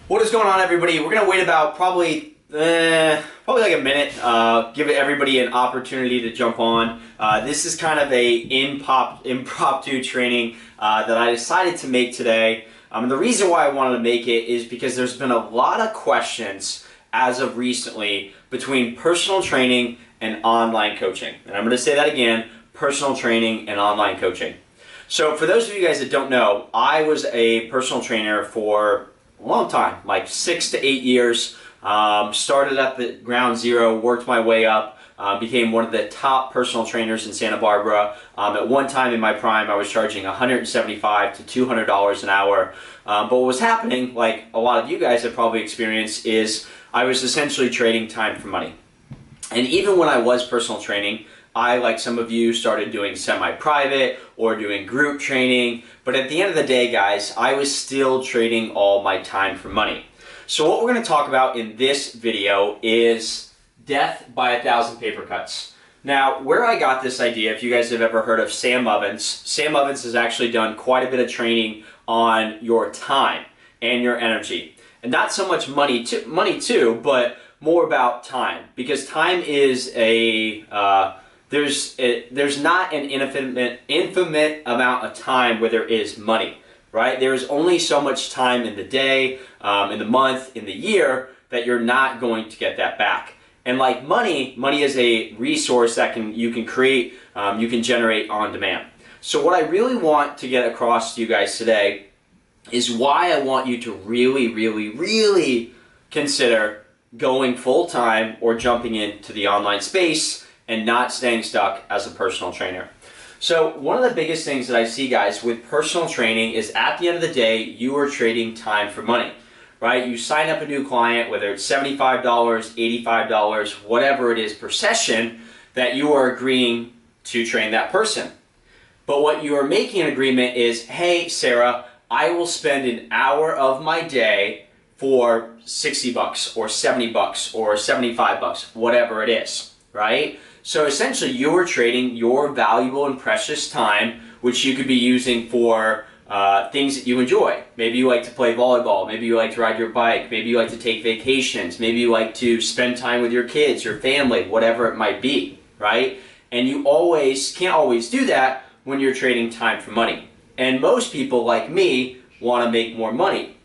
What is going on, everybody? We're gonna wait about probably like a minute. Give everybody an opportunity to jump on. This is kind of a impromptu training that I decided to make today. The reason why I wanted to make it is because there's been a lot of questions as of recently between personal training and online coaching. And I'm going to say that again: personal training and online coaching. So for those of you guys that don't know, I was a personal trainer for a long time, like 6 to 8 years. Started at the ground zero, worked my way up, became one of the top personal trainers in Santa Barbara. At one time in my prime, I was charging $175 to $200 an hour. But what was happening, like a lot of you guys have probably experienced, is I was essentially trading time for money. And even when I was personal training, I, like some of you, started doing semi-private or doing group training. But at the end of the day, guys, I was still trading all my time for money. So what we're going to talk about in this video is death by 1,000 paper cuts. Now, where I got this idea, if you guys have ever heard of Sam Ovens, Sam Ovens has actually done quite a bit of training on your time and your energy. And not so much money too, but more about time. Because time is there's not an infinite amount of time where there is money, right? There is only so much time in the day, in the month, in the year, that you're not going to get that back. And like money is a resource that you can create, you can generate on demand. So what I really want to get across to you guys today is why I want you to really consider going full-time or jumping into the online space and not staying stuck as a personal trainer. So one of the biggest things that I see, guys, with personal training is at the end of the day, you are trading time for money, right? You sign up a new client, whether it's $75, $85, whatever it is per session, that you are agreeing to train that person. But what you are making an agreement is, hey, Sarah, I will spend an hour of my day for $60 or $70 or $75, whatever it is, right? So essentially, you are trading your valuable and precious time, which you could be using for things that you enjoy. Maybe you like to play volleyball. Maybe you like to ride your bike. Maybe you like to take vacations. Maybe you like to spend time with your kids, your family, whatever it might be, right? And you can't always do that when you're trading time for money. And most people, like me, want to make more money.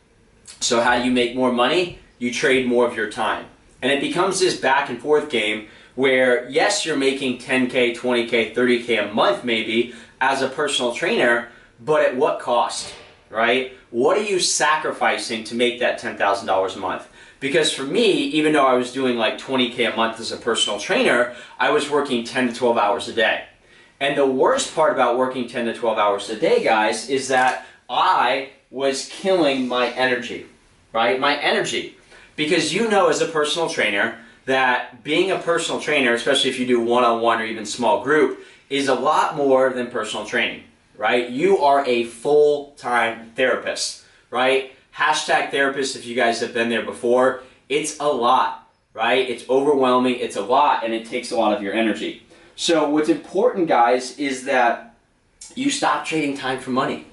So how do you make more money? You trade more of your time. And it becomes this back and forth game where, yes, you're making 10K, 20K, 30K a month maybe as a personal trainer, but at what cost, right? What are you sacrificing to make that $10,000 a month? Because for me, even though I was doing like 20K a month as a personal trainer, I was working 10 to 12 hours a day. And the worst part about working 10 to 12 hours a day, guys, is that I was killing my energy, right? My energy. Because you know, as a personal trainer, that being a personal trainer, especially if you do one-on-one or even small group, is a lot more than personal training, right? You are a full-time therapist, right? Hashtag therapist, if you guys have been there before. It's a lot, right? It's overwhelming, it's a lot, and it takes a lot of your energy. So what's important, guys, is that you stop trading time for money,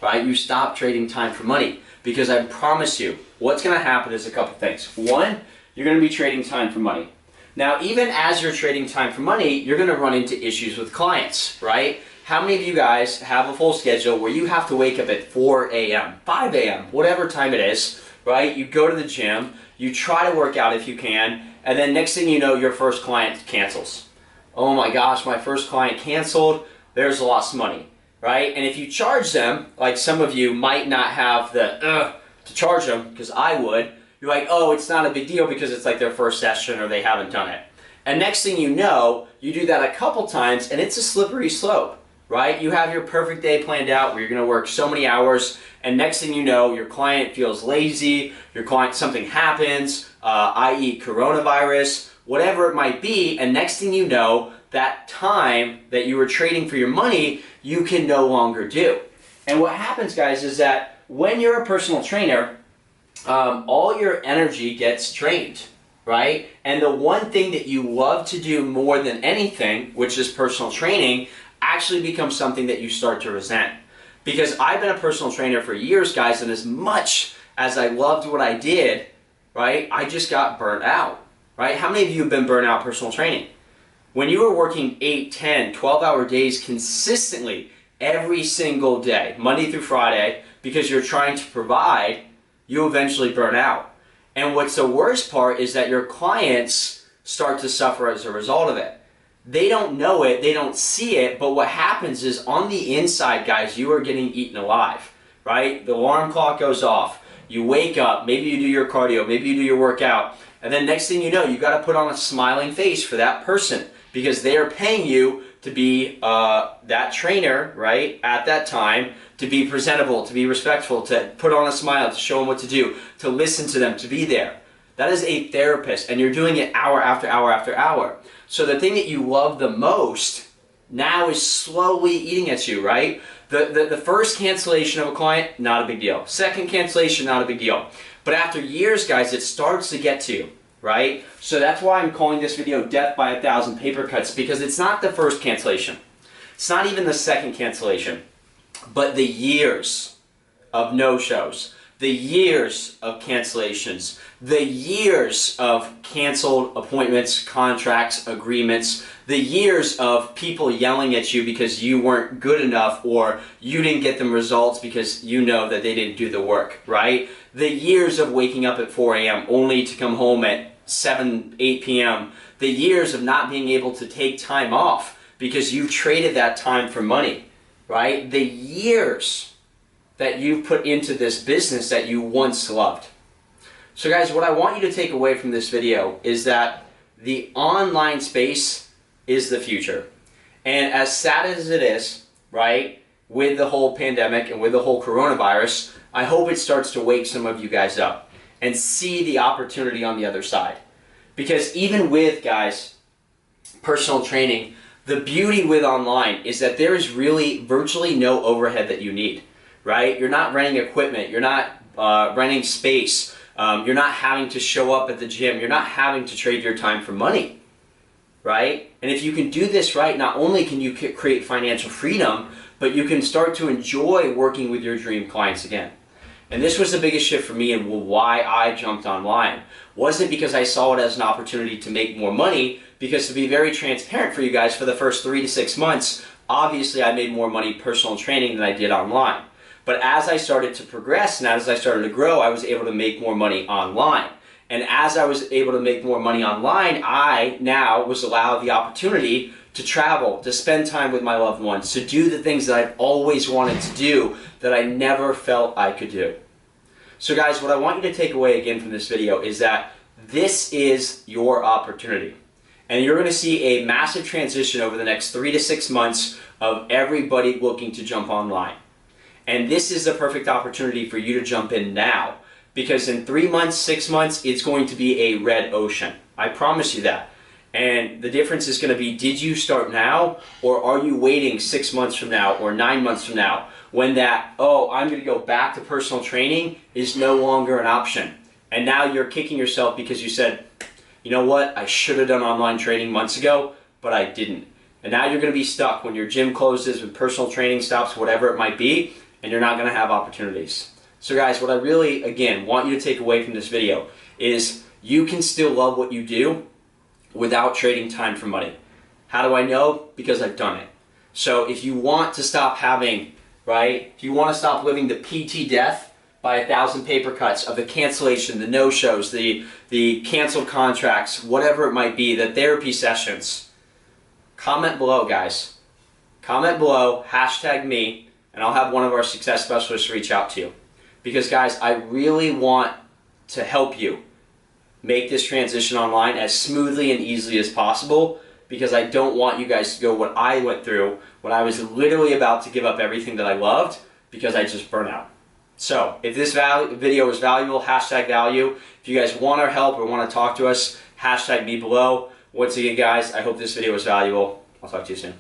right? You stop trading time for money, because I promise you, what's going to happen is a couple things. One, you're going to be trading time for money. Now, even as you're trading time for money, you're going to run into issues with clients, right? How many of you guys have a full schedule where you have to wake up at 4 a.m., 5 a.m., whatever time it is, right? You go to the gym, you try to work out if you can, and then next thing you know, your first client cancels. Oh my gosh, my first client canceled, there's lost money, right? And if you charge them, like some of you might not have the to charge them, because I would, you're like, oh, it's not a big deal because it's like their first session or they haven't done it. And next thing you know, you do that a couple times and it's a slippery slope, right? You have your perfect day planned out where you're going to work so many hours, and next thing you know, your client feels lazy, something happens, i.e. coronavirus, whatever it might be, and next thing you know, that time that you were trading for your money, you can no longer do. And what happens, guys, is that when you're a personal trainer, all your energy gets drained, right? And the one thing that you love to do more than anything, which is personal training, actually becomes something that you start to resent. Because I've been a personal trainer for years, guys, and as much as I loved what I did, right, I just got burnt out, right? How many of you have been burnt out personal training? When you were working 8, 10, 12-hour days consistently every single day, Monday through Friday, because you're trying to provide, you eventually burn out. And what's the worst part is that your clients start to suffer as a result of it. They don't know it, they don't see it, but what happens is on the inside, guys, you are getting eaten alive, right? The alarm clock goes off, you wake up, maybe you do your cardio, maybe you do your workout, and then next thing you know, you got to put on a smiling face for that person because they are paying you to be that trainer, right, at that time, to be presentable, to be respectful, to put on a smile, to show them what to do, to listen to them, to be there. That is a therapist, and you're doing it hour after hour after hour. So the thing that you love the most now is slowly eating at you, right? The first cancellation of a client, not a big deal. Second cancellation, not a big deal. But after years, guys, it starts to get to you, right? So that's why I'm calling this video Death by 1,000 Paper Cuts, because it's not the first cancellation. It's not even the second cancellation, but the years of no-shows, the years of cancellations, the years of canceled appointments, contracts, agreements, the years of people yelling at you because you weren't good enough or you didn't get them results because you know that they didn't do the work, right? The years of waking up at 4 a.m. only to come home at 7, 8 p.m. The years of not being able to take time off because you traded that time for money, right? The years that you've put into this business that you once loved. So guys, what I want you to take away from this video is that the online space is the future. And as sad as it is, right, with the whole pandemic and with the whole coronavirus, I hope it starts to wake some of you guys up and see the opportunity on the other side. Because even with, guys, personal training, the beauty with online is that there is really virtually no overhead that you need, right? You're not renting equipment, you're not renting space, you're not having to show up at the gym, you're not having to trade your time for money, right? And if you can do this right, not only can you create financial freedom, but you can start to enjoy working with your dream clients again. And this was the biggest shift for me and why I jumped online. Wasn't because I saw it as an opportunity to make more money, because to be very transparent for you guys, for the first 3 to 6 months, obviously I made more money personal training than I did online. But as I started to progress and as I started to grow, I was able to make more money online. And as I was able to make more money online, I now was allowed the opportunity to travel, to spend time with my loved ones, to do the things that I've always wanted to do that I never felt I could do. So guys, what I want you to take away again from this video is that this is your opportunity. And you're going to see a massive transition over the next 3 to 6 months of everybody looking to jump online. And this is the perfect opportunity for you to jump in now. Because in 3 months, 6 months, it's going to be a red ocean. I promise you that. And the difference is going to be, did you start now, or are you waiting 6 months from now or 9 months from now when that, oh, I'm going to go back to personal training is no longer an option. And now you're kicking yourself because you said, you know what, I should have done online training months ago, but I didn't. And now you're going to be stuck when your gym closes, when personal training stops, whatever it might be, and you're not going to have opportunities. So guys, what I really, again, want you to take away from this video is you can still love what you do without trading time for money. How do I know? Because I've done it. So if you want to stop having, right, if you want to stop living the PT death by 1,000 paper cuts of the cancellation, the no-shows, the canceled contracts, whatever it might be, the therapy sessions, comment below, guys. Comment below, hashtag me, and I'll have one of our success specialists reach out to you. Because guys, I really want to help you make this transition online as smoothly and easily as possible, because I don't want you guys to go what I went through when I was literally about to give up everything that I loved because I just burnt out. So if this video is valuable, hashtag value. If you guys want our help or want to talk to us, hashtag me below. Once again, guys, I hope this video was valuable. I'll talk to you soon.